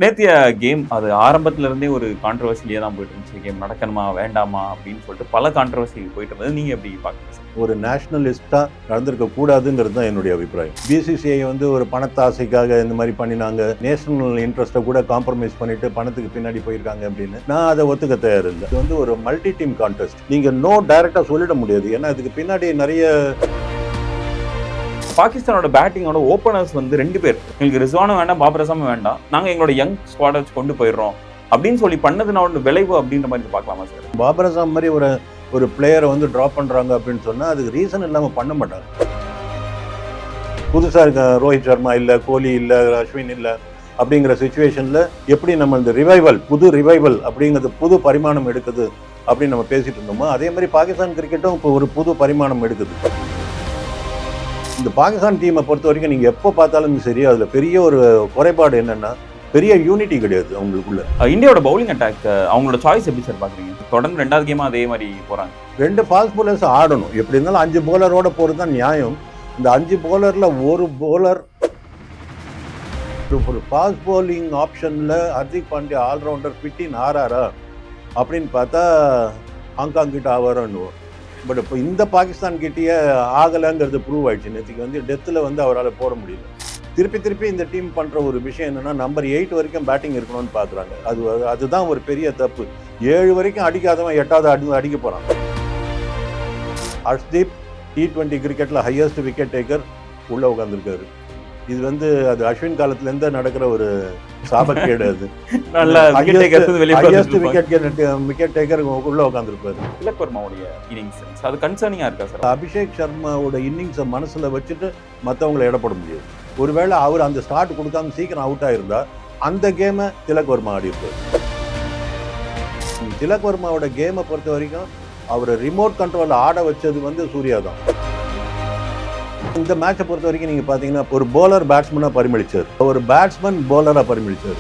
நேத்திய game அது ஆரம்பத்துல இருந்தே ஒரு கான்ட்ரவர்சிலியே தான் போயிட்டு இருந்துச்சு. கேம் நடக்கணுமா வேண்டாமா அப்படின்னு சொல்லிட்டு பல கான்ட்ரவர்சி போயிட்டு இருந்தது. நீங்க எப்படி பாக்குறீங்க? ஒரு நேஷனலிஸ்டா நடந்திருக்க கூடாதுங்கிறது தான் என்னுடைய அபிப்பிராயம். பிசிசிஐ ஒரு பணத்தாசைக்காக இந்த மாதிரி பண்ணினாங்க, நேஷனல் இன்ட்ரெஸ்ட்டை கூட காம்ப்ரமைஸ் பண்ணிட்டு பணத்துக்கு பின்னாடி போயிருக்காங்க அப்படின்னு நான் அதை ஒத்துக்க தயார் இல்லை. இது ஒரு மல்டி டீம் கான்டெஸ்ட். நீங்க நோ டைரக்டா சொல்லிட முடியாது. ஏன்னா இதுக்கு பின்னாடி நிறைய பாகிஸ்தானோட பேட்டிங்கோட ஓப்பனர்ஸ் ரெண்டு பேர், எங்களுக்கு ரிஸ்வானும் வேண்டாம் பாபர் அசாமும் வேண்டாம், நாங்க எங்களோட யங் ஸ்குவாட கொண்டு போயிடுறோம் அப்படின்னு சொல்லி பண்ணதுனால விளைவு அப்படின்ற மாதிரி பார்க்கலாமா சார்? பாபர் அசாம் மாதிரி ஒரு பிளேயரை ட்ராப் பண்றாங்க அப்படின்னு சொன்னா அதுக்கு ரீசன் இல்லாம பண்ண மாட்டாங்க. புதுசா இருக்க ரோஹித் சர்மா இல்ல, கோலி இல்ல, அஸ்வின் இல்ல அப்படிங்கிற சுச்சுவேஷன்ல எப்படி நம்ம இந்த புது ரிவைவல் அப்படிங்கிறது புது பரிமாணம் எடுக்குது அப்படின்னு நம்ம பேசிட்டு இருந்தோமோ, அதே மாதிரி பாகிஸ்தான் கிரிக்கெட்டும் இப்போ ஒரு புது பரிமாணம் எடுக்குது. இந்த பாகிஸ்தான் டீமை பொறுத்த வரைக்கும் நீங்கள் எப்போ பார்த்தாலும் சரி, அதில் பெரிய ஒரு குறைபாடு என்னன்னா பெரிய யூனிட்டி கிடையாது அவங்களுக்குள்ள. இந்தியாவோட பவுலிங் அட்டாக் அவங்களோட சாய்ஸ் எப்படி சார் பார்க்குறீங்க? தொடர்ந்து ரெண்டாவது கேமா அதே மாதிரி போகிறாங்க. ரெண்டு ஃபாஸ்ட் போலர்ஸ் ஆடணும். எப்படி இருந்தாலும் 5 போலரோட போகிறது தான் நியாயம். இந்த 5 போலரில் ஒரு போலர் ஒரு ஃபாஸ்ட் போலிங் ஆப்ஷனில் ஹர்திக் பாண்டியா ஆல்ரவுண்டர் ஃபிட்டின் ஆறாரா அப்படின்னு பார்த்தா ஹாங்காங் கிட்ட ஆவாரோன்னு. பட் இப்போ இந்த பாகிஸ்தான் கிட்டேயே ஆகலைங்கிறது ப்ரூவ் ஆயிடுச்சு. நேற்றுக்கு டெத்தில் அவரால் போட முடியல. திருப்பி இந்த டீம் பண்ணுற ஒரு விஷயம் என்னென்னா, நம்பர் 8 வரைக்கும் பேட்டிங் இருக்கணும்னு பார்க்குறாங்க. அதுதான் ஒரு பெரிய தப்பு. 7 வரைக்கும் அடிக்காதவன் 8வது அடிக்க போகிறான். ஹர்ஷ்தீப் T20 கிரிக்கெட்டில் ஹையஸ்ட் விக்கெட் டேக்கர் உள்ளே உட்காந்துருக்காரு. இது அது அஸ்வின் காலத்துலேருந்து நடக்கிற ஒரு சாபக்கேடு. அது விக்கெட் டேக்கர் உள்ள உட்காந்துருப்பாரு. திலக் வர்மாவுடைய இன்னிங்ஸ் அது கன்சர்னிங்கா இருக்கா சார்? அபிஷேக் சர்மாவோட இன்னிங்ஸை மனசுல வச்சுட்டு மற்றவங்களை இடப்பட முடியாது. ஒருவேளை அவர் அந்த ஸ்டார்ட் கொடுக்காம சீக்கிரம் அவுட் ஆயிருந்தா அந்த கேமை திலக் வர்மா ஆடி இருப்பார். திலக் வர்மாவோட கேமை பொறுத்த வரைக்கும் அவர் ரிமோட் கண்ட்ரோல் ஆட வச்சது சூர்யா தான். இந்த மேட்சை பொறுத்த வரைக்கும் நீங்க பாத்தீங்கன்னா ஒரு போலர் பேட்ஸ்மேனா பரிமளிச்சார், ஒரு பேட்ஸ்மேன் போலரா பரிமளிச்சார்.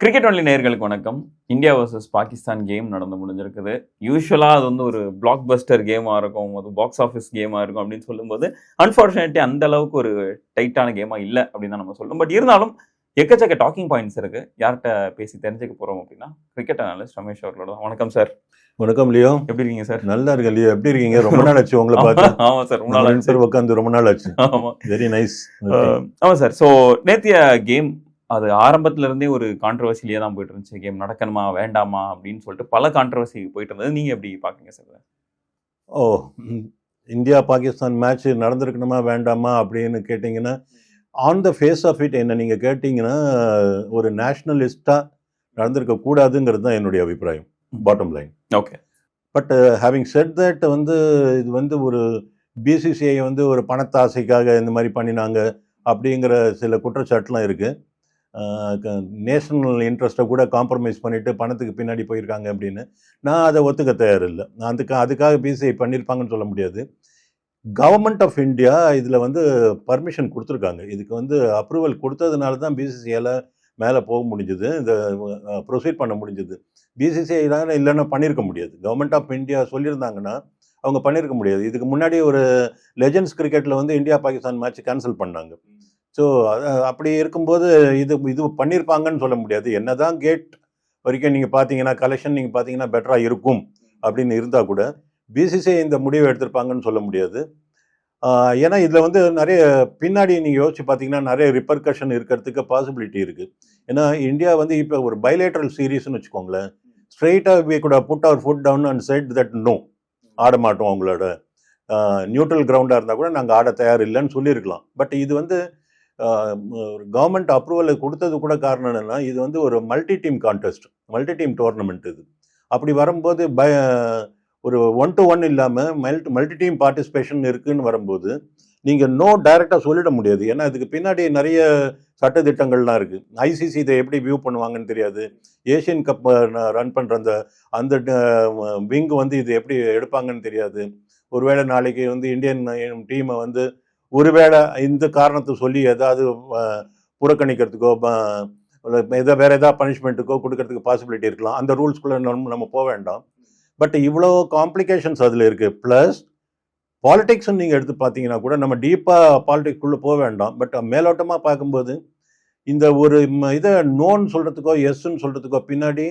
கிரிக்கெட் ஒன்லி நேயர்களுக்கு வணக்கம். இந்தியா வர்சஸ் பாகிஸ்தான் கேம் நடந்து முடிஞ்சிருக்குது. யூஸ்வலா அது ஒரு பிளாக் பஸ்டர் கேமா இருக்கும், அது பாக்ஸ் ஆஃபீஸ் கேமா இருக்கும் அப்படின்னு சொல்லும்போது அன்பார்ச்சுனேட்லி அந்த அளவுக்கு ஒரு டைட்டான கேமா இல்லை அப்படின்னு தான் நம்ம சொல்லணும். பட் இருந்தாலும் எக்கச்சக்க டாக்கிங் பாயிண்ட்ஸ் இருக்கு. யார்கிட்ட பேசி தெரிஞ்சுக்க போறோம் அப்படின்னா கிரிக்கெட் அனாலிஸ்ட் ரமேஷ் அவர்களோட. வணக்கம் சார். வணக்கம் லியோ, எப்படி இருக்கீங்க சார்? நல்லா இருக்கேன் லியோ, எப்படி இருக்கீங்க? ரொம்ப நாள் ஆச்சு உங்களை பார்த்து. ஆமா சார், ரொம்ப நாள் ஆச்சு உட்காந்து, ரொம்ப நாள் ஆச்சு. ஆமா, வெரி நைஸ். ஆமா சார். ஸோ நேத்திய கேம் அது ஆரம்பத்துல இருந்தே ஒரு கான்ட்ரவர்சிலியே தான் போயிட்டு இருந்துச்சு. கேம் நடக்கணுமா வேண்டாமா அப்படின்னு சொல்லிட்டு பல கான்ட்ரவர்சி போயிட்டு இருந்தது. நீங்க எப்படி பாக்குறீங்க சார்? இந்தியா பாகிஸ்தான் மேட்ச் நடந்திருக்கணுமா வேண்டாமா அப்படின்னு கேட்டிங்கன்னா, on the face of it என்ன நீங்கள் கேட்டிங்கன்னா ஒரு நேஷ்னலிஸ்டாக நடந்திருக்க கூடாதுங்கிறது தான் என்னுடைய அபிப்பிராயம், bottom line. Okay. But having set that இது ஒரு பிசிசிஐ ஒரு பணத்தாசைக்காக இந்த மாதிரி பண்ணினாங்க அப்படிங்கிற சில குற்றச்சாட்டுலாம் இருக்குது. நேஷனல் இன்ட்ரெஸ்ட்டை கூட காம்ப்ரமைஸ் பண்ணிவிட்டு பணத்துக்கு பின்னாடி போயிருக்காங்க அப்படின்னு நான் அதை ஒத்துக்க தயார் இல்லை. அதுக்காக பிசிசிஐ பண்ணியிருப்பாங்கன்னு சொல்ல முடியாது. கவர்மெண்ட் ஆஃப் இந்தியா இதில் பர்மிஷன் கொடுத்துருக்காங்க. இதுக்கு அப்ரூவல் கொடுத்ததுனால தான் பிசிசிஐயில் மேலே போக முடிஞ்சுது, இந்த ப்ரொசீட் பண்ண முடிஞ்சுது. பிசிசிஐ இல்லைன்னா பண்ணியிருக்க முடியாது. கவர்மெண்ட் ஆஃப் இந்தியா சொல்லியிருந்தாங்கன்னா அவங்க பண்ணியிருக்க முடியாது. இதுக்கு முன்னாடி ஒரு லெஜண்ட்ஸ் கிரிக்கெட்டில் இந்தியா பாகிஸ்தான் மேட்ச் கேன்சல் பண்ணாங்க. ஸோ அப்படி இருக்கும்போது இது பண்ணியிருப்பாங்கன்னு சொல்ல முடியாது. என்ன தான் கேட் வரைக்கும் நீங்கள் பார்த்தீங்கன்னா கலெக்ஷன் நீங்கள் பார்த்தீங்கன்னா பெட்டராக இருக்கும் அப்படின்னு இருந்தால் கூட பிசிசிஐ இந்த முடிவை எடுத்திருப்பாங்கன்னு சொல்ல முடியாது. ஏன்னா இதில் நிறைய பின்னாடி நீங்கள் யோசிச்சு பார்த்தீங்கன்னா நிறைய ரிப்பர்கஷன் இருக்கிறதுக்கு பாசிபிலிட்டி இருக்குது. ஏன்னா இந்தியா இப்போ ஒரு பைலேட்ரல் சீரீஸ்ன்னு வச்சுக்கோங்களேன், ஸ்ட்ரெயிட்டாக we could put our foot down and said that no, ஆட மாட்டோம், அவங்களோட நியூட்ரல் கிரவுண்டாக இருந்தால் கூட நாங்கள் ஆட தயார் இல்லைன்னு சொல்லியிருக்கலாம். பட் இது கவர்மெண்ட் அப்ரூவல் கொடுத்தது கூட காரணம் என்னென்னா, இது ஒரு multi team contest, multi team tournament. இது அப்படி வரும்போது ஒரு 1-to-1 இல்லாமல் மல்டி டீம் பார்ட்டிசிபேஷன் இருக்குன்னு வரும்போது நீங்கள் நோ டைரெக்டாக சொல்லிட முடியாது. ஏன்னா இதுக்கு பின்னாடி நிறைய சட்டத்திட்டங்கள்லாம் இருக்குது. ஐசிசி இதை எப்படி வியூ பண்ணுவாங்கன்னு தெரியாது. ஏஷியன் கப் ரன் பண்ணுற அந்த விங் இது எப்படி எடுப்பாங்கன்னு தெரியாது. ஒருவேளை நாளைக்கு இந்தியன் டீமை ஒருவேளை இந்த காரணத்தை சொல்லி ஏதாவது புறக்கணிக்கிறதுக்கோ வேற ஏதாவது பனிஷ்மெண்ட்டுக்கோ கொடுக்கறதுக்கு பாசிபிலிட்டி இருக்கலாம். அந்த ரூல்ஸ்குள்ளே நம்ம போக வேண்டாம். பட் இவ்வளோ காம்ப்ளிகேஷன்ஸ் அதில் இருக்குது. ப்ளஸ் பாலிடிக்ஸ் நீங்கள் எடுத்து பார்த்தீங்கன்னா கூட நம்ம டீப்பாக பாலிடிக்ஸ்குள்ளே போக வேண்டாம். பட் மேலோட்டமாக பார்க்கும்போது இந்த ஒரு இதை நோன்னு சொல்கிறதுக்கோ எஸ்ன்னு சொல்கிறதுக்கோ பின்னாடி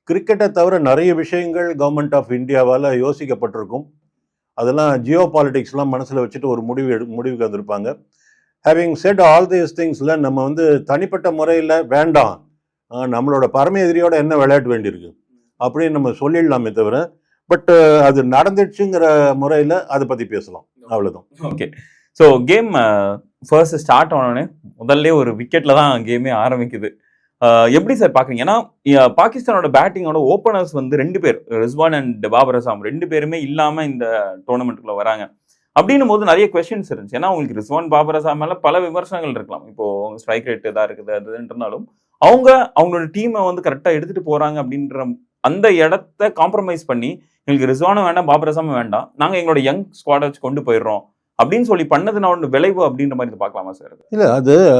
கிரிக்கெட்டை தவிர நிறைய விஷயங்கள் கவர்மெண்ட் ஆஃப் இந்தியாவால் யோசிக்கப்பட்டிருக்கும். அதெல்லாம் ஜியோ பாலிடிக்ஸ்லாம் மனசில் வச்சுட்டு ஒரு முடிவுக்கு வந்திருப்பாங்க. ஹேவிங் செட் ஆல் தீஸ் திங்ஸில் நம்ம வந்து தனிப்பட்ட முறையில் வேண்டாம், நம்மளோட பரம எதிரியோட என்ன விளையாட்டு வேண்டியிருக்கு அப்படின்னு நம்ம சொல்லிடலாமே தவிர, பட் அது நடந்துச்சுங்கிற முறையில் அதை பற்றி பேசலாம், அவ்வளோதான். Okay, so game first start ஆனோடனே முதல்ல ஒரு விக்கெட்டில் தான் கேமே ஆரம்பிக்குது. எப்படி சார் பார்க்குறீங்க? ஏன்னா பாகிஸ்தானோட பேட்டிங்கோட ஓப்பனர்ஸ் வந்து 2 பேர், ரிஸ்வான் அண்ட் பாபர் அசாம் 2 பேருமே இல்லாமல் இந்த டோர்னமெண்ட்டுக்குள்ள வராங்க. அப்படின்னும் போது நிறைய கொஸ்டின்ஸ் இருந்துச்சு. ஏன்னா உங்களுக்கு ரிஸ்வான் பாபர் அசாம் மேலே பல விமர்சனங்கள் இருக்கலாம். இப்போ ஸ்ட்ரைக் ரேட் இதாக இருக்குது அதுன்றனாலும் அவங்களோட டீமை வந்து கரெக்டாக எடுத்துகிட்டு போகிறாங்க அப்படின்ற அந்த இடத்த காம்ப்ரமைஸ் பண்ணி எங்களுக்கு ரிஸ்வானும் வேண்டாம் பாபர் அசாமும் வேண்டாம், நாங்கள் எங்களோட யங் ஸ்குவாடை வச்சு கொண்டு போயிடுறோம் அப்படின்னு சொல்லி பண்ணதுனால விளைவு அப்படின்ற மாதிரி பார்க்கலாமா சார்? இல்லை,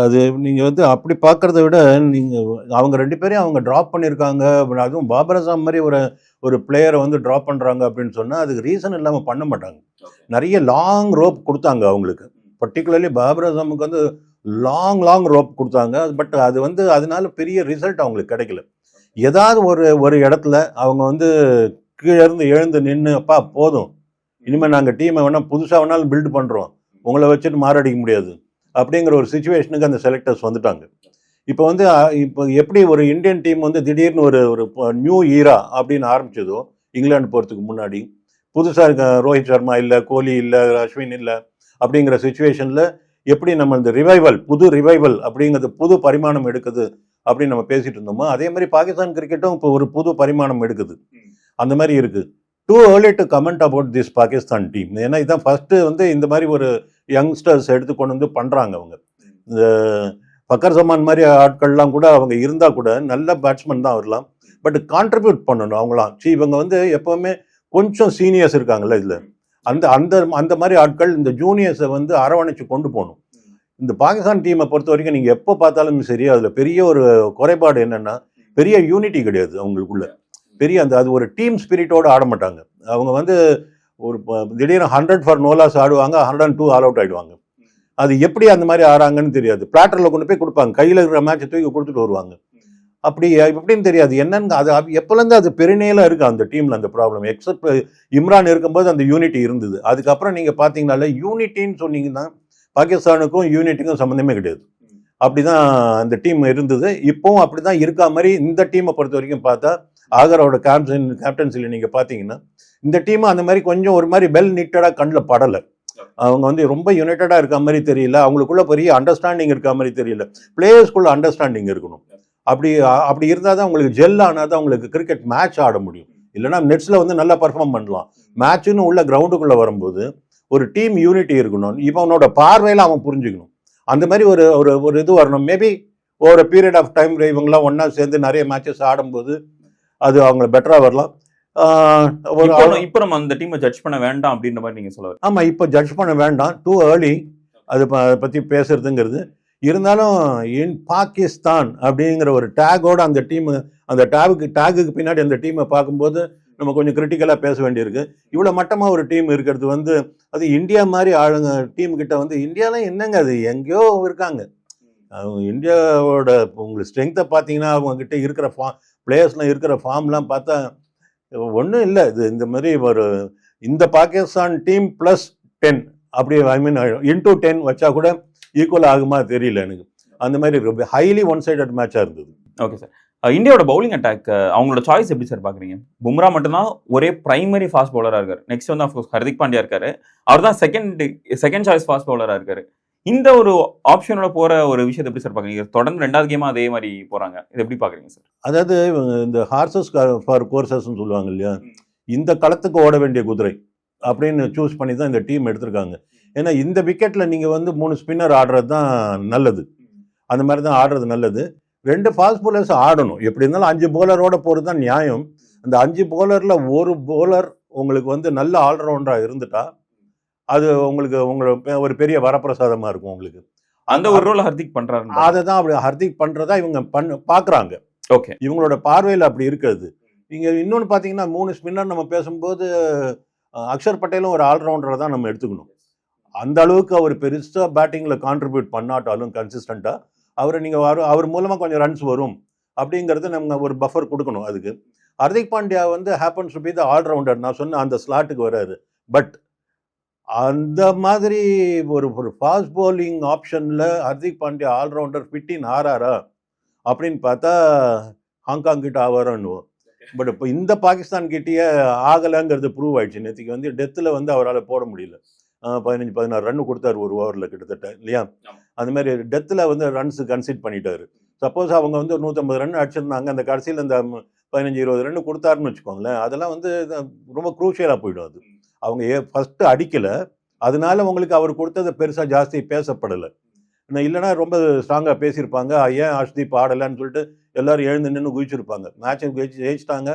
அது நீங்கள் வந்து அப்படி பார்க்குறத விட நீங்கள் அவங்க 2 பேரையும் அவங்க ட்ராப் பண்ணியிருக்காங்க. அதுவும் பாபர் அசாம் மாதிரி ஒரு பிளேயரை வந்து ட்ராப் பண்ணுறாங்க அப்படின்னு சொன்னால் அதுக்கு ரீசன் இல்லாமல் பண்ண மாட்டாங்க. நிறைய லாங் ரோப் கொடுத்தாங்க அவங்களுக்கு. பர்டிகுலர்லி பாபர் அசாமுக்கு வந்து லாங் ரோப் கொடுத்தாங்க. பட் அது வந்து அதனால பெரிய ரிசல்ட் அவங்களுக்கு கிடைக்கல. ஏதாவது ஒரு இடத்துல அவங்க வந்து கீழே இருந்து எழுந்து நின்று, அப்பா போதும், இனிமேல் நாங்கள் டீமை வேணால் புதுசாக வேணாலும் பில்டு பண்ணுறோம், உங்களை வச்சுட்டு மாரடிக்க முடியாது அப்படிங்கிற ஒரு சுச்சுவேஷனுக்கு அந்த செலக்டர்ஸ் வந்துட்டாங்க. இப்போ எப்படி ஒரு இந்தியன் டீம் வந்து திடீர்னு ஒரு நியூ ஈரா அப்படின்னு ஆரம்பிச்சதோ இங்கிலாந்து போகிறதுக்கு முன்னாடி, புதுசாக ரோஹித் சர்மா இல்லை, கோலி இல்லை, அஸ்வின் இல்லை அப்படிங்கிற சுச்சுவேஷனில் எப்படி நம்ம இந்த புது ரிவைவல் அப்படிங்கிறது புது பரிமாணம் எடுக்குது அப்படின்னு நம்ம பேசிட்டு இருந்தோமோ, அதே மாதிரி பாகிஸ்தான் கிரிக்கெட்டும் இப்போ ஒரு புது பரிமாணம் எடுக்குது. அந்த மாதிரி இருக்குது. Too early to comment about this Pakistan team. ஏன்னா இதுதான் ஃபர்ஸ்ட் வந்து இந்த மாதிரி ஒரு யங்ஸ்டர்ஸ் எடுத்து கொண்டு வந்து பண்ணுறாங்க. அவங்க இந்த ஃபக்கர் ஜமான் மாதிரி ஆட்கள்லாம் கூட அவங்க இருந்தால் கூட நல்ல பேட்ஸ்மேன் தான் வரலாம், பட் கான்ட்ரிபியூட் பண்ணணும் அவங்களாம். இவங்க வந்து எப்போவுமே கொஞ்சம் சீனியர்ஸ் இருக்காங்கல்ல இதில், அந்த மாதிரி ஆட்கள் இந்த ஜூனியர்ஸை வந்து அரவணைச்சு கொண்டு போகணும். இந்த பாகிஸ்தான் டீமை பொறுத்த வரைக்கும் நீங்கள் எப்போ பார்த்தாலும் சரி, அதில் பெரிய ஒரு குறைபாடு என்னென்னா பெரிய யூனிட்டி கிடையாது அவங்களுக்குள்ள. அது ஒரு டீம் ஸ்பிரிட்டோடு ஆட மாட்டாங்க. அவங்க வந்து ஒரு திடீர்னு 100 ஃபார் நோலாஸ் ஆடுவாங்க, 102 ஆல் அவுட் ஆகிடுவாங்க. அது எப்படி அந்த மாதிரி ஆறாங்கன்னு தெரியாது. பிளாட்டரில் கொண்டு போய் கொடுப்பாங்க, கையில் இருக்கிற மேட்சை தூக்கி கொடுத்துட்டு வருவாங்க. அப்படி எப்படின்னு தெரியாது என்னன்னு. அது எப்போலேருந்து அது பெருநேலாக இருக்குது அந்த டீமில் அந்த ப்ராப்ளம். எக்ஸப்ட் இம்ரான் இருக்கும்போது அந்த யூனிட்டி இருந்தது. அதுக்கப்புறம் நீங்கள் பார்த்தீங்கனால யூனிட்டின்னு சொன்னீங்கன்னா பாகிஸ்தானுக்கும் யூனிட்டிக்கும் சம்மந்தமே கிடையாது. அப்படி தான் அந்த டீம் இருந்தது. இப்போவும் அப்படி தான் இருக்கா மாதிரி இந்த டீமை பொறுத்த வரைக்கும் பார்த்தா, ஆகரோட கேப்டன்சியில் நீங்கள் பார்த்தீங்கன்னா இந்த டீம் அந்த மாதிரி கொஞ்சம் ஒரு மாதிரி வெல் நீட்டடாக கண்ணில் படலை. அவங்க வந்து ரொம்ப யுனைட்டடாக இருக்க மாதிரி தெரியல, அவங்களுக்குள்ள பெரிய அண்டர்ஸ்டாண்டிங் இருக்க மாதிரி தெரியல. பிளேயர்ஸ்குள்ள அண்டர்ஸ்டாண்டிங் இருக்கணும். அப்படி இருந்தால் தான் உங்களுக்கு ஜெல் ஆனால் தான் உங்களுக்கு கிரிக்கெட் மேட்ச் ஆட முடியும். இல்லைனா நெட்ஸில் வந்து நல்லா பர்ஃபார்ம் பண்ணலாம். மேட்சுன்னு உள்ள கிரவுண்டுக்குள்ளே வரும்போது ஒரு டீம் யூனிட்டி இருக்கணும். இவனோட பார்வையில் அவன் புரிஞ்சுக்கணும். அந்த மாதிரி ஒரு இது வரணும். மேபி ஒரு பீரியட் ஆஃப் டைம் இவங்களாம் ஒன்றா சேர்ந்து நிறைய மேட்சஸ் ஆடும்போது அது அவங்க பெட்டராக வரலாம். இப்போ நம்ம அந்த டீமை ஜட்ஜ் பண்ண வேண்டாம் அப்படின்ற மாதிரி நீங்கள் சொல்லுவாங்க. ஆமாம், இப்போ ஜட்ஜ் பண்ண வேண்டாம், டூ ஏர்லி அதை பற்றி பேசுறதுங்கிறது. இருந்தாலும் இன் பாகிஸ்தான் அப்படிங்கிற ஒரு டேகோட அந்த டீமு, அந்த டேகுக்கு பின்னாடி அந்த டீமை பார்க்கும்போது நம்ம கொஞ்சம் கிரிட்டிக்கலாக பேச வேண்டியிருக்கு. இவ்வளோ மட்டமாக ஒரு டீம் இருக்கிறது வந்து, அது இந்தியா மாதிரி ஆளுங்க டீமுக்கிட்ட வந்து, இந்தியாலாம் என்னங்க அது எங்கேயோ இருக்காங்க. இந்தியாவோட உங்களுக்கு ஸ்ட்ரென்த்தை பார்த்தீங்கன்னா அவங்கக்கிட்ட இருக்கிற பிளேயர்ஸ்லாம் இருக்கிற ஃபார்ம்லாம் பார்த்தா ஒன்றும் இல்லை. இந்த மாதிரி இந்த பாகிஸ்தான் டீம் +10 அப்படி இன்டூ 10 வச்சா கூட ஈக்குவல் ஆகுமா தெரியல எனக்கு. அந்த மாதிரி ஹைலி ஒன் சைடட் மேட்சாக இருந்தது. ஓகே சார், இந்தியாவோட பவுலிங் அட்டாக் அவங்களோட சாய்ஸ் எப்படி சார் பார்க்குறீங்க? பும்ரா மட்டும்தான் ஒரே பிரைமரி ஃபாஸ்ட் பவுலராக இருக்காரு. நெக்ஸ்ட் வந்து ஆஃப்கோர்ஸ் ஹர்திக் பாண்டியா இருக்காரு, அவர் தான் செகண்ட் சாய்ஸ் ஃபாஸ்ட் பவுலராக இருக்காரு. இந்த ஒரு ஆப்ஷனோட போகிற ஒரு விஷயத்தை எப்படி சார் பார்க்குறீங்க? தொடர்ந்து 2வது கேமாக அதே மாதிரி போகிறாங்க, இது எப்படி பார்க்குறீங்க சார்? அதாவது இந்த ஹார்சஸ் ஃபார் கோர்சஸ்ன்னு சொல்லுவாங்க இல்லையா, இந்த களத்துக்கு ஓட வேண்டிய குதிரை அப்படின்னு சூஸ் பண்ணி தான் இந்த டீம் எடுத்திருக்காங்க. ஏன்னா இந்த விக்கெட்டில் நீங்கள் வந்து 3 ஸ்பின்னர் ஆடுறது தான் நல்லது. அந்த மாதிரி தான் ஆடுறது நல்லது. 2 ஃபாஸ்ட் பவுலர்ஸ் ஆடணும். எப்படி இருந்தாலும் 5 போலரோட போகிறது தான் நியாயம். அந்த 5 போலரில் ஒரு போலர் உங்களுக்கு வந்து நல்ல ஆல்ரவுண்டராக இருந்துட்டா அது உங்களுக்கு ஒரு பெரிய வரப்பிரசாதமாக இருக்கும் உங்களுக்கு. அந்த ஒரு ரோல் ஹர்திக் பண்ணுறாரு. அதை தான் அப்படி ஹர்திக் பண்ணுறதா இவங்க பார்க்குறாங்க. ஓகே, இவங்களோட பார்வையில் அப்படி இருக்கிறது. நீங்கள் இன்னொன்று பார்த்தீங்கன்னா 3 ஸ்பின்னர் நம்ம பேசும்போது அக்ஷர் பட்டேலும் ஒரு ஆல்ரவுண்டரை தான் நம்ம எடுத்துக்கணும். அந்த அளவுக்கு அவர் பெருசாக பேட்டிங்கில் கான்ட்ரிபியூட் பண்ணாட்டாலும் கன்சிஸ்டண்ட்டாக அவரை நீங்கள் அவர் மூலமாக கொஞ்சம் ரன்ஸ் வரும் அப்படிங்கிறது நம்ம ஒரு பஃபர் கொடுக்கணும். அதுக்கு ஹர்திக் பாண்டியா வந்து happens to be the allrounder, நான் சொன்ன அந்த ஸ்லாட்டுக்கு வராரு. பட் அந்த மாதிரி ஒரு ஃபாஸ்ட் பவுலிங் ஆப்ஷனில் ஹர்திக் பாண்டியா ஆல்ரவுண்டர் ஃபிட்டின் ஆறாரா அப்படின்னு பார்த்தா ஹாங்காங் கிட்ட ஆவாரோன்னுவோம். பட் இப்போ இந்த பாகிஸ்தான் கிட்டேயே ஆகலைங்கிறது ப்ரூவ் ஆயிடுச்சு. நேற்றுக்கு வந்து டெத்தில் வந்து அவரால் போட முடியல. 15-16 ரன் கொடுத்தாரு ஒரு ஓவரில் கிட்டத்தட்ட, இல்லையா? அந்த மாதிரி டெத்தில் வந்து ரன்ஸ் கன்சிட் பண்ணிட்டாரு. சப்போஸ் அவங்க வந்து ஒரு 150 ரன் அடிச்சிருந்தாங்க, அந்த கடைசியில் இந்த 15-20 ரன் கொடுத்தாருன்னு வச்சுக்கோங்களேன், அதெல்லாம் வந்து ரொம்ப குரூஷியலாக போயிடும். அது அவங்க ஃபஸ்ட்டு அடிக்கலை, அதனால உங்களுக்கு அவர் கொடுத்தது பெருசாக ஜாஸ்தி பேசப்படலை. இல்லைனா ரொம்ப ஸ்ட்ராங்காக பேசியிருப்பாங்க, ஏன் ஹர்ஷ்தீப் ஆடலைன்னு சொல்லிட்டு எல்லாரும் எழுந்து நின்று குதிச்சிருப்பாங்க. மேட்சை ஜெயிச்சிட்டாங்க,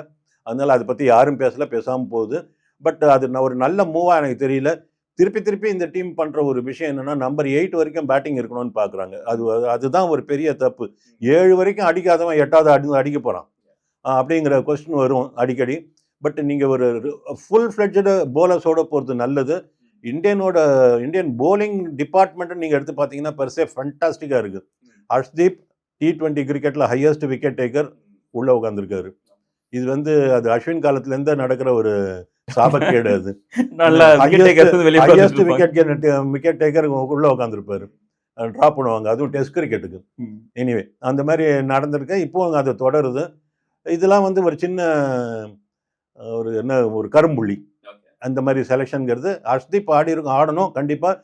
அதனால அதை பற்றி யாரும் பேசாமல் போகுது. பட் அது ஒரு நல்ல மூவாக எனக்கு தெரியல. திருப்பி இந்த டீம் பண்ணுற ஒரு விஷயம் என்னென்னா, நம்பர் 8 வரைக்கும் பேட்டிங் இருக்கணும்னு பார்க்குறாங்க. அதுதான் ஒரு பெரிய தப்பு. 7 வரைக்கும் அடிக்காதவன் 8வது அடிக்க போகிறான் அப்படிங்கிற கொஸ்டின் வரும் அடிக்கடி. பட் நீங்கள் ஒரு ஃபுல் ஃப்ளெட்ஜடு போலர்ஸோடு போகிறது நல்லது. இந்தியன் போலிங் டிபார்ட்மெண்ட்டு நீங்கள் எடுத்து பார்த்தீங்கன்னா பெருசே ஃபண்டாஸ்டிக்காக இருக்குது. ஹர்ஷ்தீப் T20 கிரிக்கெட்டில் ஹையஸ்ட் விக்கெட் டேக்கர் உள்ளே உட்காந்துருக்காரு. இது வந்து அது அஸ்வின் காலத்துலேருந்து நடக்கிற ஒரு சாபக்கேடு. அது ஹையஸ்ட் விக்கெட் டேக்கர் உள்ளே உட்காந்துருப்பாரு, ட்ராப் பண்ணுவாங்க, அதுவும் டெஸ்ட் கிரிக்கெட்டுக்கு. எனிவே அந்த மாதிரி நடந்திருக்கு, இப்போ அது தொடருது. இதெல்லாம் வந்து ஒரு சின்ன ஒரு கரும்புள்ளி. அந்த மாதிரி செலெக்ஷனுங்கிறது ஹர்ஷ்தீப் ஆடணும் கண்டிப்பாக.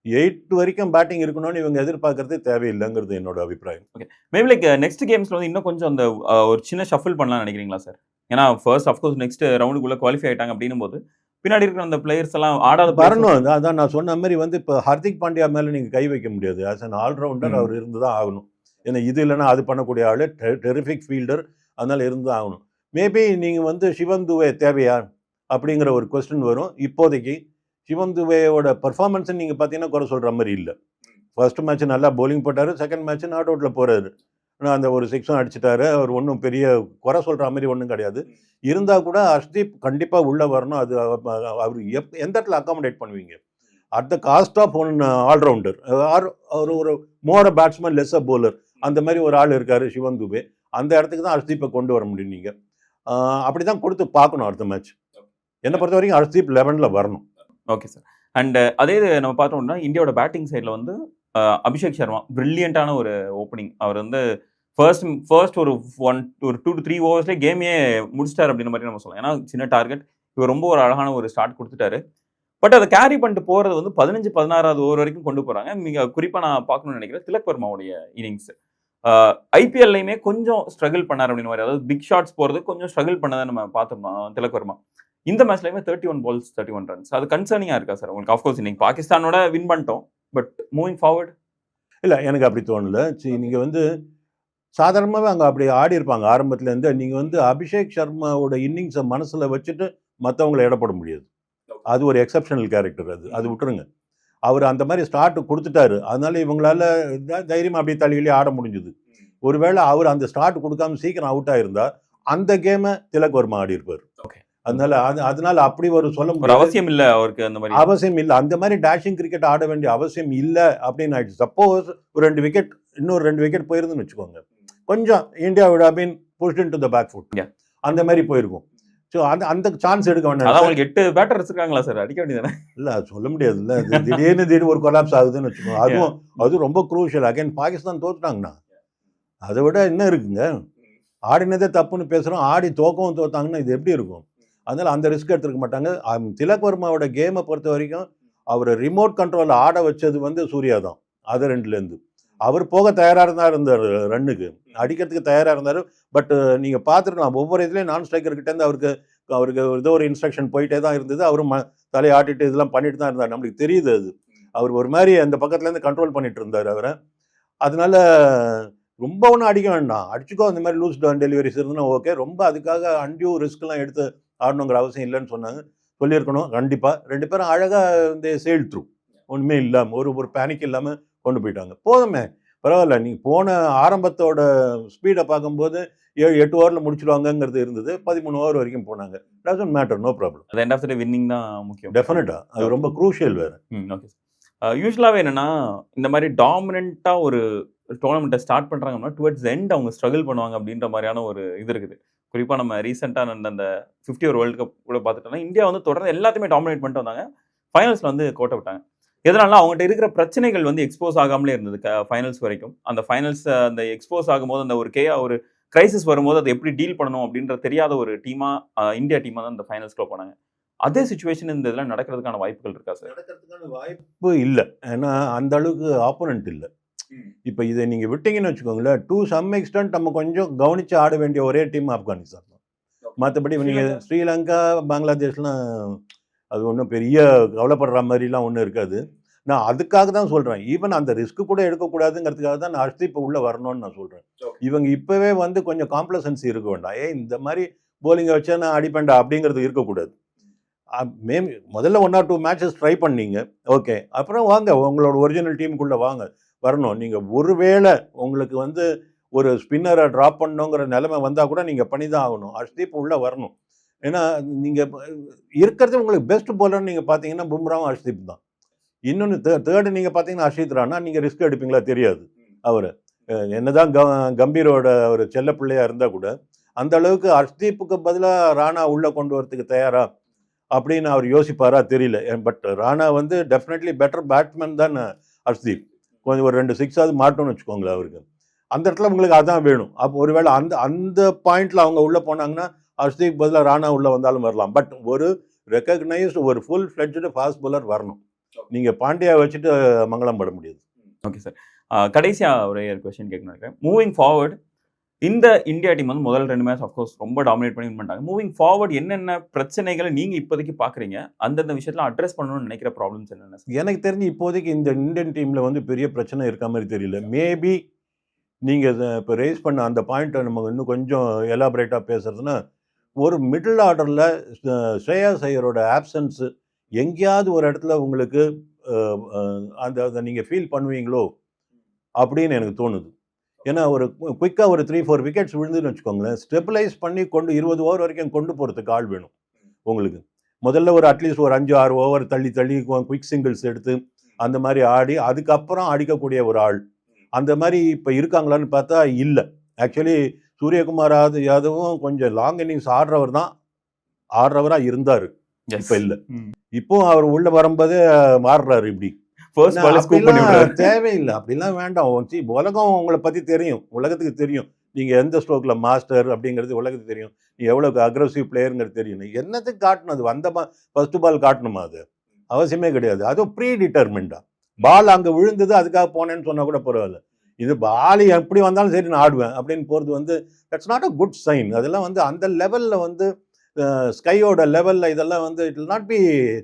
8 வரைக்கும் பேட்டிங் இருக்கணும்னு இவங்க எதிர்பார்க்கறது தேவையில்லைங்கிறது என்னோட அபிப்பிராயம். ஓகே, மேபி லைக் நெக்ஸ்ட் கேம்ஸ்ல வந்து இன்னும் கொஞ்சம் அந்த ஒரு சின்ன ஷஃபிள் பண்ணலாம்னு நினைக்கிறீங்களா சார்? ஏன்னா ஃபர்ஸ்ட் அஃப்கோர்ஸ் நெக்ஸ்ட் ரவுண்டுக்குள்ள குவாலிஃபை ஆயிட்டாங்க அப்படின்னும் போது பின்னாடி இருக்கிற அந்த பிளேயர்ஸ் எல்லாம் ஆடாத வரணும். அதான் நான் சொன்ன மாதிரி வந்து இப்போ ஹர்திக் பாண்டியா மேலே நீங்கள் கை வைக்க முடியாது. ஆஸ் அன் ஆல்ரவுண்டர் அவர் இருந்து தான் ஆகணும். ஏன்னா இது இல்லைன்னா அது பண்ணக்கூடிய ஆள், டெரிஃபிக் ஃபீல்டர், அதனால இருந்து தான் ஆகணும். மேபி நீங்கள் வந்து சிவம் துபே தேவையா அப்படிங்கிற ஒரு கொஸ்டின் வரும். இப்போதைக்கு சிவம் துபேயோட பர்ஃபார்மன்ஸ் நீங்கள் பார்த்தீங்கன்னா குறை சொல்கிற மாதிரி இல்லை. ஃபர்ஸ்ட் மேட்ச் நல்லா பவுலிங் போட்டார், செகண்ட் மேட்ச் நாட் அவுட்டில் போகிறாரு. ஆனால் அந்த ஒரு 6 அடிச்சிட்டாரு. அவர் ஒன்றும் பெரிய குறை சொல்கிற மாதிரி ஒன்றும் கிடையாது. இருந்தால் கூட ஹர்ஷ்தீப் கண்டிப்பாக உள்ளே வரணும். அது அவர் எந்த இடத்துல அக்காமடேட் பண்ணுவீங்க? At the cost of one allrounder, ஒரு more batsman less a bowler, அந்த மாதிரி ஒரு ஆள் இருக்கார் சிவம் துபே. அந்த இடத்துக்கு தான் ஹர்ஷ்தீப்பை கொண்டு வர முடியும். நீங்கள் அப்படி தான் கொடுத்து பார்க்கணும். அடுத்த மேட்ச் என்னை பொறுத்த வரைக்கும் ஹர்ஷ்தீப் 11ல் வரணும். Okay sir. அண்ட் அதே நம்ம பார்த்தோம்னா இந்தியாவோட பேட்டிங் சைடில் வந்து அபிஷேக் சர்மா பிரில்லியண்டான ஒரு ஓப்பனிங். அவர் வந்து ஃபர்ஸ்ட் ஒரு 2 to 3 ஓவர்ஸ்லேயே கேமையே முடிச்சிட்டார் அப்படின்ற மாதிரி நம்ம சொல்லலாம். ஏன்னா சின்ன டார்கெட், இவர் ரொம்ப ஒரு அழகான ஒரு ஸ்டார்ட் கொடுத்துட்டாரு. பட் அதை கேரி பண்ணிட்டு போகிறது வந்து 15-16வது ஓவர் வரைக்கும் கொண்டு போகிறாங்க. மிக குறிப்பாக நான் பார்க்கணும்னு நினைக்கிறேன் திலக் வர்மாவுடைய இன்னிங்ஸ். ஐபிஎல்லையுமே கொஞ்சம் ஸ்ட்ரகிள் பண்ணார் அப்படின்னு மாதிரி, அதாவது பிக் ஷாட்ஸ் போகிறது கொஞ்சம் ஸ்ட்ரகிள் பண்ணதை நம்ம பார்த்தோம் திலக் வர்மா. இந்த மேட்ச்லையுமே 31 balls 31 runs. அது கன்சர்னிங்காக இருக்கா சார் உங்களுக்கு? ஆஃப்கோர்ஸ் இன்னைக்கு பாகிஸ்தானோட வின் பண்ணிட்டோம், பட் மூவிங் ஃபார்வர்ட் இல்லை, எனக்கு அப்படி தோணலை. நீங்கள் வந்து சாதாரணமாகவே அங்கே அப்படி ஆடி இருப்பாங்க ஆரம்பத்துலேருந்து. நீங்கள் வந்து அபிஷேக் சர்மாவோட இன்னிங்ஸை மனசில் வச்சுட்டு மற்றவங்களை இடப்பட முடியாது. அது ஒரு எக்ஸப்ஷனல் கேரக்டர். அது விட்டுருங்க. அவர் அந்த மாதிரி ஸ்டார்ட் கொடுத்துட்டாரு, அதனால இவங்களால தைரியமாக அப்படியே தள்ளிகளே ஆட முடிஞ்சுது. ஒருவேளை அவர் அந்த ஸ்டார்ட் கொடுக்காம சீக்கிரம் அவுட் ஆயிருந்தா அந்த கேமை திலக் வர்மா ஆடி இருப்பார். அதனால அப்படி ஒரு சொல்ல முடியாது, அவசியம் இல்லை அவருக்கு. அந்த மாதிரி அவசியம் இல்லை. அந்த மாதிரி டேஷிங் கிரிக்கெட் ஆட வேண்டிய அவசியம் இல்லை அப்படின்னு ஆயிடுச்சு. சப்போஸ் ஒரு 2 விக்கெட் இன்னொரு 2 விக்கெட் போயிருந்துன்னு வச்சுக்கோங்க, கொஞ்சம் India would have been pushed into the back foot. அந்த மாதிரி போயிருக்கும். ஸோ அந்த சான்ஸ் எடுக்க வேண்டாம். அவங்களுக்கு 8 பேட்டர் இருக்காங்களா சார்? அடிக்க வேண்டியதானே? இல்லை, சொல்ல முடியாது. இல்லை, திடீர்னு ஒரு கொலாப்ஸ் ஆகுதுன்னு வச்சுக்கோங்க. அதுவும் ரொம்ப குரூஷியல். அகைன் பாகிஸ்தான் தோத்துட்டாங்கண்ணா, அதை விட என்ன இருக்குங்க? ஆடினதே தப்புன்னு பேசுகிறோம், ஆடி தோத்தாங்கன்னா இது எப்படி இருக்கும்? அதனால் அந்த ரிஸ்க் எடுத்துருக்க மாட்டாங்க. திலக் வர்மாவோட கேமை பொறுத்த வரைக்கும் அவர் ரிமோட் கண்ட்ரோலில் ஆட வச்சது வந்து சூர்யா தான். அது 2லேருந்து அவர் போக தயாராக இருந்தார், ரன்னுக்கு அடிக்கிறதுக்கு தயாராக இருந்தார். பட் நீங்கள் பார்த்துருக்கலாம் ஒவ்வொரு இதுலேயும் நான் ஸ்ட்ரைக்கர்கிட்டேருந்து அவருக்கு ஏதோ ஒரு இன்ஸ்ட்ரக்ஷன் போயிட்டே தான் இருந்தது. அவரும் தலையாட்டிட்டு இதெல்லாம் பண்ணிட்டு தான் இருந்தார். நம்மளுக்கு தெரியுது அது. அவர் ஒரு மாதிரி அந்த பக்கத்துலேருந்து கண்ட்ரோல் பண்ணிட்டு இருந்தார் அவரை. அதனால ரொம்ப ஒன்றும் அடிக்க வேண்டாம், அடிச்சுக்கோ. அந்த மாதிரி லூஸ் டெலிவரிஸ் இருந்ததுன்னா ஓகே. ரொம்ப அதுக்காக அன்டியூ ரிஸ்க்லாம் எடுத்து ஆடணுங்கிற அவசியம் இல்லைன்னு சொல்லியிருக்கணும். கண்டிப்பாக 2 பேரும் அழகாக இந்த சேல் த்ரூ ஒன்றுமே இல்லாமல் ஒரு பேனிக் இல்லாமல் கொண்டு போயிட்டாங்க. போதுமே, பரவாயில்ல, நீ போன ஆரம்பத்தோட ஸ்பீடை பார்க்கும்போது 7-8 ஓவரில் முடிச்சிடுவாங்கங்கிறது இருந்தது. 13 ஓவர் வரைக்கும் போனாங்க. Doesn't matter, no problem. அது end of the day winning தான் முக்கியம். டெஃபினட்டா அது ரொம்ப குரூஷியல் வேறு. Okay sir. யூஸ்வலாகவே என்னன்னா இந்த மாதிரி டாமினண்ட்டாக ஒரு டோர்னமெண்ட்டை ஸ்டார்ட் பண்ணுறாங்கன்னா டுவர்ட்ஸ் எண்ட் அவங்க ஸ்ட்ரகிள் பண்ணுவாங்க அப்படின்ற மாதிரியான ஒரு இது இருக்குது. குறிப்பாக நம்ம ரீசெண்டாக நடந்த அந்த 50 ஓவர் வேர்ல்டு கப் கூட பார்த்துட்டோம்னா இந்தியா வந்து தொடர்ந்து எல்லாத்தையுமே டாமினேட் பண்ணிட்டு வந்தாங்க. ஃபைனல்ஸில் வந்து கோட்டை விட்டாங்க. எதனால அவங்ககிட்ட இருக்கிற பிரச்சனைகள் வந்து எக்ஸ்போஸ் ஆகாமலே இருந்தது ஃபைனல்ஸ் வரைக்கும். அந்த ஃபைனல்ஸ் அந்த எக்ஸ்போஸ் ஆகும்போது அந்த ஒரு கிரைசிஸ் வரும்போது அதை எப்படி டீல் பண்ணணும் அப்படின்ற தெரியாத ஒரு இந்தியா டீமாக தான் இந்த ஃபைனல்ஸ்க்குள்ள போனாங்க. அதே சுச்சுவேஷன் இந்த இதெல்லாம் நடக்கிறதுக்கான வாய்ப்புகள் இருக்கா சார்? நடக்கிறதுக்கான வாய்ப்பு இல்லை. ஏன்னா அந்த அளவுக்கு ஆப்போனன்ட் இல்லை. இப்போ இதை நீங்கள் விட்டீங்கன்னு வச்சுக்கோங்களேன், டு சம் எக்ஸ்டென்ட் நம்ம கொஞ்சம் கவனித்து ஆட வேண்டிய ஒரே டீம் ஆப்கானிஸ்தான் தான். மற்றபடி நீங்கள் ஸ்ரீலங்கா, பங்களாதேஷ்லாம் அது ஒன்றும் பெரிய கவலைப்படுற மாதிரிலாம் ஒன்றும் இருக்காது. நான் அதுக்காக தான் சொல்கிறேன். ஈவன் அந்த ரிஸ்க்கு கூட எடுக்கக்கூடாதுங்கிறதுக்காக தான் நான் ஹர்ஷ்தீப் உள்ளே வரணும்னு நான் சொல்கிறேன். இவங்க இப்போவே வந்து கொஞ்சம் காம்ப்ளசன்சி இருக்க வேண்டாம். இந்த மாதிரி போலிங்கை வச்சா நான் அடிப்பேன்டா அப்படிங்கிறது இருக்கக்கூடாது. முதல்ல 1 or 2 மேட்சஸ் ட்ரை பண்ணீங்க, ஓகே. அப்புறம் வாங்க உங்களோட ஒரிஜினல் டீமுக்குள்ளே வரணும். நீங்கள் ஒருவேளை உங்களுக்கு வந்து ஒரு ஸ்பின்னரை ட்ராப் பண்ணணுங்கிற நிலைமை வந்தால் கூட நீங்கள் பண்ணி தான் ஆகணும். ஹர்ஷ்தீப் உள்ளே வரணும். ஏன்னா நீங்கள் இருக்கிறது உங்களுக்கு பெஸ்ட் போலர்னு நீங்கள் பார்த்தீங்கன்னா பும்ராவும் ஹர்ஷ்தீப் தான். இன்னொன்று தேர்டு நீங்கள் பார்த்தீங்கன்னா ஹர்ஷித் ராணா. நீங்கள் ரிஸ்க் எடுப்பீங்களா தெரியாது. அவர் என்னதான் கம்பீரோட ஒரு செல்ல பிள்ளையாக இருந்தால் கூட அந்த அளவுக்கு ஹர்ஷ்தீப்புக்கு பதிலாக ராணா உள்ளே கொண்டு வரதுக்கு தயாரா அப்படின்னு அவர் யோசிப்பாரா தெரியல. பட் ராணா வந்து டெஃபினெட்லி பெட்டர் பேட்ஸ்மேன் தான் ஹர்ஷ்தீப். கொஞ்சம் ஒரு 2 6 மாட்டோம்னு வச்சுக்கோங்களேன் அவருக்கு. அந்த இடத்துல உங்களுக்கு அதான் வேணும். அப்போ ஒருவேளை அந்த பாயிண்ட்ல அவங்க உள்ளே போனாங்கன்னா ஹர்ஷ்தீப் பதிலாக ராணா உள்ளே வந்தாலும் வரலாம். பட் ஒரு ரெக்கக்னைஸ்டு ஒரு ஃபுல் ஃப்ளெட்ஜ்டு ஃபாஸ்ட் பவுலர் வரணும். நீங்கள் பாண்டியா வச்சுட்டு மங்களம் பட முடியாது. Okay sir. கடைசியாக ஒரு கொஸ்டின் கேட்கணும். மூவிங் ஃபார்வர்ட் இந்த இந்தியா டீம் வந்து முதல் 2 மேட்ச் அஃப்கோர்ஸ் ரொம்ப டாமினேட் பண்ணி பண்ணிட்டாங்க. மூவிங் ஃபார்வர்ட் என்னென்ன பிரச்சனைகளை நீங்கள் இப்போதைக்கு பார்க்குறீங்க, அந்தந்த விஷயத்தில் அட்ரஸ் பண்ணணும்னு நினைக்கிற ப்ராப்ளம்ஸ் என்னென்ன? எனக்கு தெரிஞ்சு இப்போதைக்கு இந்த இந்தியன் டீமில் வந்து பெரிய பிரச்சனை இருக்க மாதிரி தெரியல. மேபி நீங்கள் இப்போ ரேஸ் பண்ண அந்த பாயிண்ட்டை நம்ம இன்னும் கொஞ்சம் எலாபரேட்டாக பேசுறதுன்னா, ஒரு மிடில் ஆர்டரில் ஸ்ரேயாஸ் ஐயரோட ஆப்சன்ஸு எங்கேயாவது ஒரு இடத்துல உங்களுக்கு அதை நீங்கள் ஃபீல் பண்ணுவீங்களோ அப்படின்னு எனக்கு தோணுது. ஏன்னா ஒரு குயிக்காக ஒரு 3-4 விக்கெட்ஸ் விழுந்துன்னு வச்சுக்கோங்களேன், ஸ்டெபிலைஸ் பண்ணி 20 ஓவர் வரைக்கும் கொண்டு போகிறதுக்கு ஆள் வேணும் உங்களுக்கு. முதல்ல ஒரு அட்லீஸ்ட் ஒரு 5-6 ஓவர் தள்ளி குயிக் சிங்கிள்ஸ் எடுத்து அந்த மாதிரி ஆடி அதுக்கப்புறம் அடிக்கக்கூடிய ஒரு ஆள் அந்த மாதிரி இப்போ இருக்காங்களான்னு பார்த்தா இல்லை. ஆக்சுவலி சூரியகுமார் யாதவும் கொஞ்சம் லாங் இன்னிங்ஸ் ஆடுறவராக இருந்தார். இப்போ இல்லை. இப்போ அவர் உள்ள வரும்போதே மாறுறாரு. இப்படி தேவையில்லை, அப்படிலாம் வேண்டாம். உலகம் உங்களை பற்றி தெரியும், உலகத்துக்கு தெரியும் நீங்கள் எந்த ஸ்ட்ரோக்கில் மாஸ்டர் அப்படிங்கிறது உலகத்துக்கு தெரியும். நீ எவ்வளோ அக்ரெசிவ் பிளேயருங்கிறது தெரியும். என்னத்துக்கு காட்டணும்? அது வந்த ஃபர்ஸ்ட் பால் காட்டணுமா? அது அவசியமே கிடையாது. அதுவும் ப்ரீ டிட்டர்மெண்டா. பால் அங்கே விழுந்தது அதுக்காக போனேன்னு சொன்னால் கூட பரவாயில்ல. இது பால் எப்படி வந்தாலும் சரி நான் ஆடுவேன் அப்படின்னு போகிறது வந்து that's not a good sign. அதெல்லாம் வந்து அந்த லெவலில் வந்து ஸ்கையோட லெவலில் இதெல்லாம் வந்து it will not be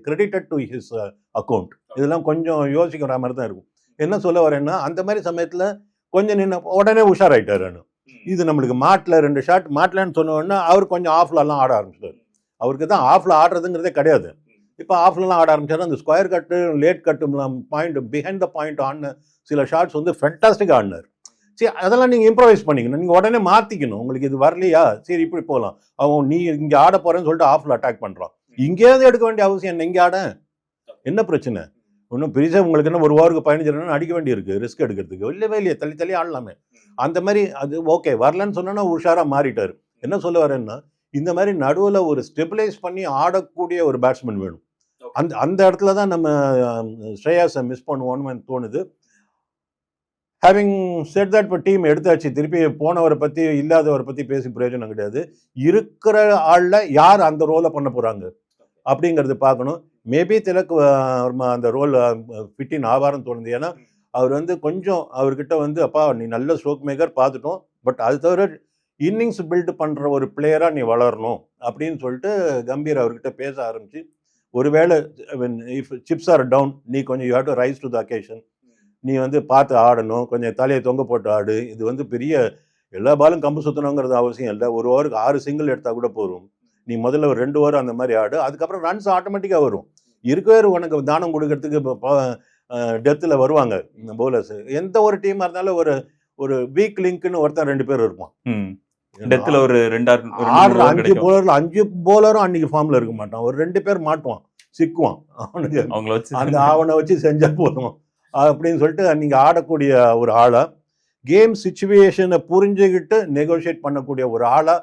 credited to his account. இதெல்லாம் கொஞ்சம் யோசிக்கிற மாதிரி தான் இருக்கும். என்ன சொல்ல வரேன்னா, அந்த மாதிரி சமயத்தில் கொஞ்சம் நின்று உடனே உஷாராயிட்டாரு. இது நம்மளுக்கு மாட்டில் 2 ஷாட் மாட்டலன்னு சொன்னோன்னா அவர் கொஞ்சம் ஆஃப்லலாம் ஆட ஆரம்பிச்சிட்டார். அவருக்கு தான் ஆஃபில் ஆடுறதுங்கிறதே கிடையாது. இப்போ ஆஃப்லலாம் ஆட ஆரம்பிச்சாரு. அந்த square cut late cut point behind the point ஆடின சில ஷாட்ஸ் வந்து ஃபென்டாஸ்டிக் ஆடினார். சரி, அதெல்லாம் நீங்கள் இம்ப்ரவைஸ் பண்ணிக்கணும். நீங்கள் உடனே மாற்றிக்கணும். உங்களுக்கு இது வரலையா, சரி இப்படி போகலாம். அவன் நீ இங்கே ஆட போகிறேன்னு சொல்லிட்டு ஆஃபில் அட்டாக் பண்ணுறான். இங்கேயாவது எடுக்க வேண்டிய அவசியம் என்ன? இங்கே ஆட என்ன பிரச்சனை? ஒன்றும் பெருசாக உங்களுக்கு என்ன ஒரு ஓவருக்கு 15 ரன் அடிக்க வேண்டியிருக்கு ரிஸ்க் எடுக்கிறதுக்கு. இல்லவே இல்லையே, தள்ளி ஆடலாமே. அந்த மாதிரி அது ஓகே வரலன்னு சொன்னா உஷாராக மாறிட்டார். என்ன சொல்ல வரேன்னா, இந்த மாதிரி நடுவில் ஒரு ஸ்டெபிலைஸ் பண்ணி ஆடக்கூடிய ஒரு பேட்ஸ்மேன் வேணும். அந்த இடத்துல தான் நம்ம ஸ்ரேயாஸை மிஸ் பண்ணுவோன்னு தோணுது. ஹேவிங் செட் தட், இப்போ டீம் எடுத்தாச்சு. திருப்பி போனவரை பற்றி இல்லாதவரை பற்றி பேசி பிரயோஜனம் கிடையாது. இருக்கிற ஆளில் யார் அந்த ரோலை பண்ண போகிறாங்க அப்படிங்கிறது பார்க்கணும். மேபி திலக் அந்த ரோல் ஃபிட்டின் ஆவாரம் தோணுது. ஏன்னா அவர் வந்து கொஞ்சம் அவர்கிட்ட வந்து அப்பா நீ நல்ல ஸ்ட்ரோக் மேக்கர் பார்த்துட்டோம், பட் அது தவிர இன்னிங்ஸ் பில்டு பண்ணுற ஒரு பிளேயராக நீ வளரணும் அப்படின்னு சொல்லிட்டு கம்பீர் அவர்கிட்ட பேச ஆரம்பிச்சு, ஒருவேளை இஃப் சிப்ஸ் ஆர் டவுன் நீ கொஞ்சம் you have to rice to the occasion. நீ வந்து பார்த்து ஆடணும், கொஞ்சம் தலையை தொங்க போட்டு ஆடு. இது வந்து பெரிய எல்லா பாலும் கம்பு சுற்றணுங்கிறது அவசியம் இல்லை. ஒரு ஓவருக்கு 6 சிங்கிள் எடுத்தால் கூட போதும். நீ முதல்ல ஒரு 2 ஓவர் அந்த மாதிரி ஆடு. அதுக்கப்புறம் ரன்ஸ் ஆட்டோமேட்டிக்காக வரும். இருக்கவே உனக்கு தானம் கொடுக்கறதுக்கு டெத்தில் வருவாங்க பவுலர்ஸ். எந்த ஒரு டீமாக இருந்தாலும் ஒரு ஒரு வீக் லிங்க்னு ஒருத்தன் 2 பேர் இருப்பான். டெத்தில் ஒரு ஆடுற 5 போலர்ல 5 போலரும் அன்னைக்கு ஃபார்ம்ல இருக்க மாட்டான். ஒரு 2 பேர் மாட்டுவான், சிக்குவான். அவனுக்கு அவங்கள வச்சு அந்த அவனை வச்சு செஞ்சா போதும் அப்படின்னு சொல்லிட்டு அன்னைக்கு ஆடக்கூடிய ஒரு ஆளா, கேம் சிச்சுவேஷனை புரிஞ்சுக்கிட்டு நெகோஷியேட் பண்ணக்கூடிய ஒரு ஆளா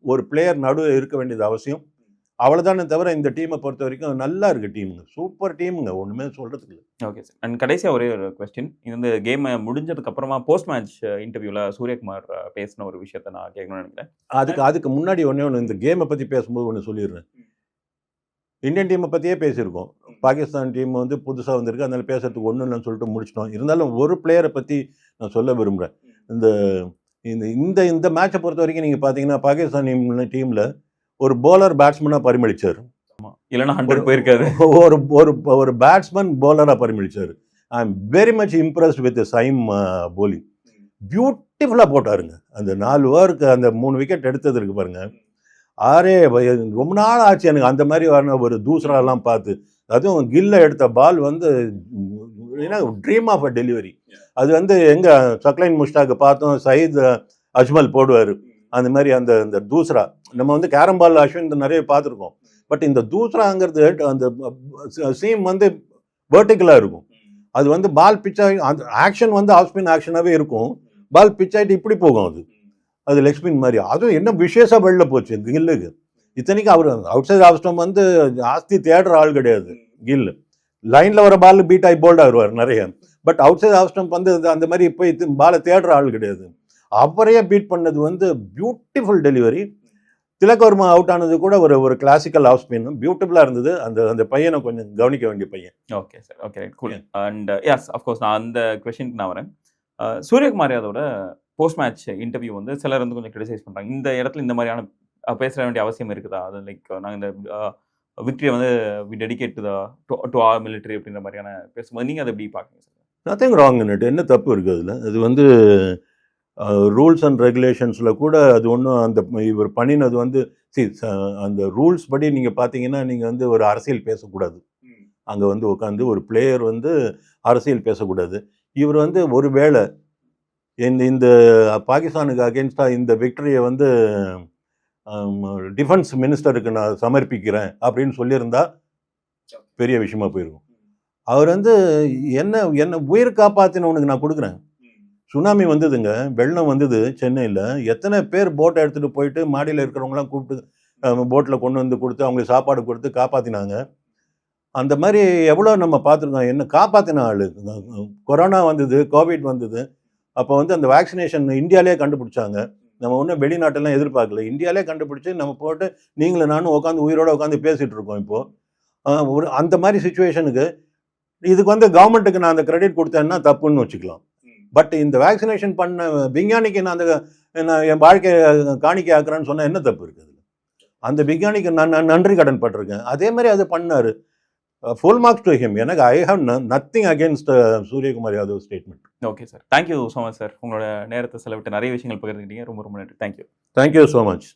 ஒரு பிளேயர் நடுவில் இருக்க வேண்டியது அவசியம். அவ்வளோதானே தவிர இந்த டீமை பொறுத்த வரைக்கும் நல்லா இருக்கு டீமுங்க, சூப்பர் டீமுங்க, ஒன்றுமே சொல்கிறதுக்கு இல்லை. Okay sir. அண்ட் கடைசியாக ஒரே ஒரு கொஸ்டின், இந்த கேமை முடிஞ்சதுக்கு அப்புறமா போஸ்ட் மேட்ச் இன்டர்வியூவில் சூரியகுமார் பேசின ஒரு விஷயத்த நான் கேட்கணும்னு நினைக்கிறேன். அதுக்கு முன்னாடி ஒன்று இந்த கேமை பற்றி பேசும்போது ஒன்று சொல்லிடுறேன். இந்தியன் டீமை பற்றியே பேசியிருக்கோம், பாகிஸ்தான் டீம் வந்து புதுசாக வந்திருக்கு, அதனால பேசுறதுக்கு ஒன்றும் இல்லைன்னு சொல்லிட்டு முடிச்சிட்டோம். இருந்தாலும் ஒரு பிளேயரை பற்றி நான் சொல்ல விரும்புகிறேன். இந்த இந்த மேட்சை பொறுத்த வரைக்கும் நீங்கள் பார்த்தீங்கன்னா பாகிஸ்தான் டீமில் ஒரு போலர் பேட்ஸ்மேனாக பரிமளிச்சார், இல்லைன்னா 100 போயிருக்காரு. ஒரு ஒரு ஒரு பேட்ஸ்மேன் போலராக பரிமளிச்சார். I am very much impressed with Saim bowling. பியூட்டிஃபுல்லாக போட்டாருங்க. அந்த 4 ஓவருக்கு அந்த 3 விக்கெட் எடுத்தது இருக்கு பாருங்க. ரொம்ப நாள் ஆச்சு எனக்கு அந்த மாதிரி வரணும் ஒரு தூசராலாம் பார்த்து. அதுவும் கில்ல எடுத்த பால் வந்து ட்ரீம் ஆஃப் அ டெலிவரி. அது வந்து எங்க சக்லைன் முஷ்டாக்கு பார்த்தோம், சயீத் அஜ்மல் போடுவார் அந்த மாதிரி. அந்த தூசரா நம்ம வந்து கேரம் பால் அஸ்வின் நிறைய பார்த்துருக்கோம். பட் இந்த தூசராங்கிறது அந்த சீம் வந்து வெர்டிகலாக இருக்கும். அது வந்து பால் பிச் ஆகி அந்த ஆக்ஷன் வந்து ஆஃப் ஸ்பின் ஆக்ஷனாகவே இருக்கும். பால் பிச் ஆகிட்டு இப்படி போகும், அது லெக் ஸ்பின் மாதிரி. அதுவும் என்ன விசேஷம் வெளில போச்சு கில்லுக்கு. இத்தனைக்கும் அவர் அவுட் சைட் ஆஃப் ஸ்டம்ப் வந்து ஜாஸ்தி தேடுற ஆள் கிடையாது கில். லைனில் வர பால் பீட் ஆகி போல்டாக வருவார் நிறைய. But outside of stump வந்து அந்த மாதிரி போய் பாலை தேடுற ஆள் கிடையாது. அவரையே பீட் பண்ணது வந்து beautiful delivery. Tilak Varma out ஆனது கூட ஒரு கிளாசிக்கல் ஆஃப் ஸ்பின், பியூட்டிஃபுல்லாக இருந்தது. அந்த பையனை கொஞ்சம் கவனிக்க வேண்டிய பையன். Okay sir, okay, cool. And yes, of course நான் அந்த கொஸ்டினுக்கு நான் வரேன். சூரியகுமார் யாதவோட போஸ்ட் மேட்ச் இன்டர்வியூ வந்து சிலர் வந்து கொஞ்சம் கிரிட்டிசைஸ் பண்ணுறாங்க. இந்த இடத்துல இந்த மாதிரியான பேச வேண்டிய அவசியம் இருக்குதா? அது லைக் நாங்கள் இந்த விக்டரியை வந்து we dedicate to our military அப்படின்ற மாதிரியான பேசும்போது நீங்கள் அதை எப்படி பார்க்குறீங்க சார்? Nothing wrong in it. என்ன தப்பு இருக்குது அதில்? அது வந்து ரூல்ஸ் அண்ட் ரெகுலேஷன்ஸில் கூட அது ஒன்றும் அந்த இவர் பண்ணினது வந்து அந்த ரூல்ஸ் படி நீங்கள் பார்த்தீங்கன்னா நீங்கள் வந்து ஒரு அரசியல் பேசக்கூடாது. அங்கே வந்து உட்காந்து ஒரு பிளேயர் வந்து அரசியல் பேசக்கூடாது. இவர் வந்து ஒரு வேளை இந்த பாகிஸ்தானுக்கு அகேன்ஸ்டாக இந்த விக்டரியை வந்து டிஃபென்ஸ் மினிஸ்டருக்கு நான் சமர்ப்பிக்கிறேன் அப்படின்னு சொல்லியிருந்தா பெரிய விஷயமா போயிருக்கும். அவர் வந்து என்ன உயிர் காப்பாற்றினவனுக்கு நான் கொடுக்குறேன். சுனாமி வந்ததுங்க, வெள்ளம் வந்தது சென்னையில். எத்தனை பேர் போட்டை எடுத்துகிட்டு போயிட்டு மாடியில் இருக்கிறவங்களாம் கூப்பிட்டு போட்டில் கொண்டு வந்து கொடுத்து அவங்களுக்கு சாப்பாடு கொடுத்து காப்பாற்றினாங்க. அந்த மாதிரி எவ்வளோ நம்ம பார்த்துருக்கோம். என்ன காப்பாற்றின ஆள். கொரோனா வந்தது, கோவிட் வந்தது. அப்போ வந்து அந்த வேக்சினேஷன் இந்தியாவிலே கண்டுபிடிச்சாங்க. நம்ம ஒன்றும் வெளிநாட்டெல்லாம் எதிர்பார்க்கல, இந்தியாவிலே கண்டுபிடிச்சி நம்ம போட்டு நீங்களும் நானும் உட்காந்து உயிரோடு உட்காந்து பேசிகிட்டு இருக்கோம். இப்போது அந்த மாதிரி சுச்சுவேஷனுக்கு இதுக்கு வந்து கவர்மெண்ட்டுக்கு நான் அந்த கிரெடிட் கொடுத்தேன்னா தப்புன்னு வச்சுக்கலாம். பட் இந்த வேக்சினேஷன் பண்ண விஞ்ஞானிக்கு நான் என் வாழ்க்கையை காணிக்கை ஆக்குறேன்னு சொன்னால் என்ன தப்பு இருக்குது? அந்த விஞ்ஞானிக்கு நான் நன்றி கடன் பட்டிருக்கேன். அதே மாதிரி அது பண்ணார். Full marks to him. எனக்கு I have nothing against Suryakumar Yadav statement. Okay sir, thank you so much sir. உங்களோட நேரத்தை செலவிட்டு நிறைய விஷயங்கள் பகிர்ந்துக்கிட்டீங்க. ரொம்ப ரொம்ப நன்றி. Thank you so much.